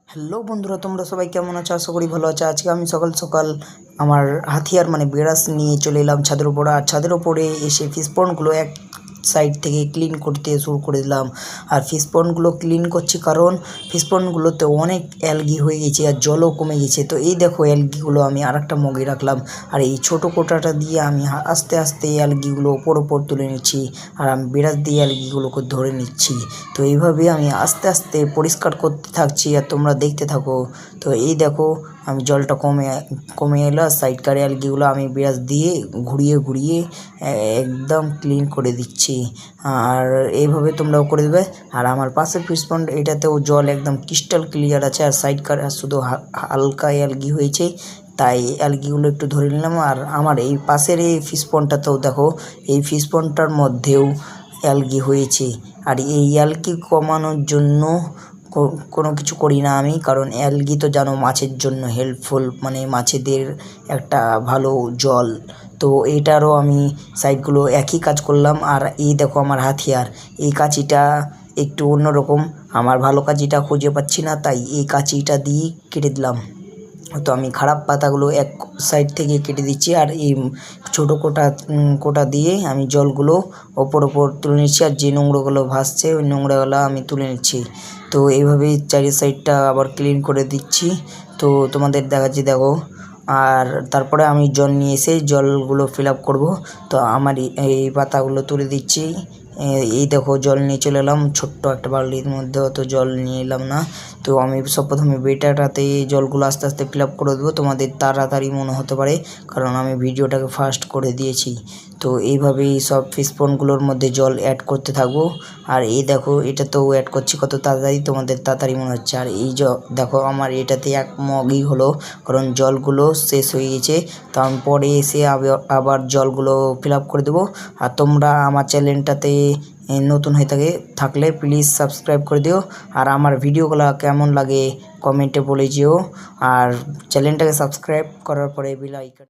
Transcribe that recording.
Hello বন্ধুরা, তোমরা সবাই কেমন আছো? আশা করি ভালো আছো। আজকে আমি সকাল সকাল আমার হাতিয়ার মানে ব্রাশ নিয়ে চলে এলাম ছাদের উপরে। আর ছাদের উপরে এসে ফিশ পন্ডগুলো এক সাইড থেকে ক্লিন করতে শুরু করে দিলাম। আর ফিশ পন্ডগুলো ক্লিন করছি কারণ ফিশ পন্ডগুলোতে অনেক অ্যালগি হয়ে গেছে আর জলও কমে গেছে। তো এই দেখো অ্যালগিগুলো আমি আরেকটা মগে রাখলাম। আর এই ছোটো কোটাটা দিয়ে আমি আস্তে আস্তে অ্যালগিগুলো ওপর তুলে নিচ্ছি। আর আমি ব্রাশ দিয়ে অ্যালগিগুলোকে ধরে নিচ্ছি। তো এইভাবে আমি আস্তে আস্তে পরিষ্কার করতে থাকছি আর তোমরা দেখতে থাকো। তো এই দেখো আমি জলটা কমে এলো। সাইডকার অ্যালগিগুলো আমি ব্রাশ দিয়ে ঘুরিয়ে একদম ক্লিন করে দিচ্ছি। আর এইভাবে তোমরাও করে দেবে। আর আমার পাশের ফিশ পন্ড এটাতেও জল একদম ক্রিস্টাল ক্লিয়ার আছে। আর সাইডকার শুধু হালকা অ্যালগি হয়েছে, তাই অ্যালগিগুলো একটু ধরে নিলাম। আর আমার এই পাশের এই ফিশ পন্ডটাতেও দেখো, এই ফিশ পন্ডটার মধ্যেও অ্যালগি হয়েছে। আর এই অ্যালগি কমানোর জন্য কোনো কিছু করি না আমি, কারণ অ্যালগি তো জানো মাছের জন্য হেল্পফুল, মানে মাছেদের একটা ভালো জল। তো এটারও আমি সাইডগুলো একই কাজ করলাম। আর এই দেখো আমার হাতিয়ার, এই কাঁচিটা একটু অন্যরকম, আমার ভালো কাঁচিটা খুঁজে পাচ্ছি না, তাই এই কাঁচিটা দিয়ে কেটে দিলাম। তো আমি খারাপ পাতাগুলো এক সাইড থেকে কেটে দিচ্ছি। আর এই ছোটো কোটা দিয়ে আমি জলগুলো ওপর তুলে নিচ্ছি। আর যে নোংরাগুলো ভাসছে ওই নোংরাগুলো আমি তুলে নিচ্ছি। তো এইভাবেই চারি সাইডটা আবার ক্লিন করে দিচ্ছি। তো তোমাদের দেখাচ্ছি, দেখো। আর তারপরে আমি জল নিয়ে এসে জলগুলো ফিল আপ করবো। তো আমার এই পাতাগুলো তুলে দিচ্ছি। এই দেখো জল নিয়ে চলে এলাম, ছোট্ট একটা বালতির মধ্যে অত জল নিয়ে এলাম না। তো আমি সব প্রথমে বেটাটাতে জলগুলো আস্তে আস্তে ফিল আপ করে দেবো। তোমাদের তাড়াতাড়ি মনে হতে পারে কারণ আমি ভিডিওটাকে ফাস্ট করে দিয়েছি। তো এইভাবেই সব ফিশ পন্ডগুলোর মধ্যে জল অ্যাড করতে থাকবো। আর এই দেখো এটাতেও অ্যাড করছি কত তাড়াতাড়ি, তোমাদের তাড়াতাড়ি মনে হচ্ছে। আর এই দেখো আমার এটাতে এক মগই হলো, কারণ জলগুলো শেষ হয়ে গেছে। তো আমি পরে এসে আবার জলগুলো ফিল আপ করে দেবো। আর তোমরা আমার চ্যানেলটাতে নতুন হয়ে থাকলে প্লিজ সাবস্ক্রাইব করে দিও। আর আমার ভিডিওগুলো কেমন লাগে কমেন্টে বলে যেও। আর চ্যানেলটাকে সাবস্ক্রাইব করার পরে বেল আইকন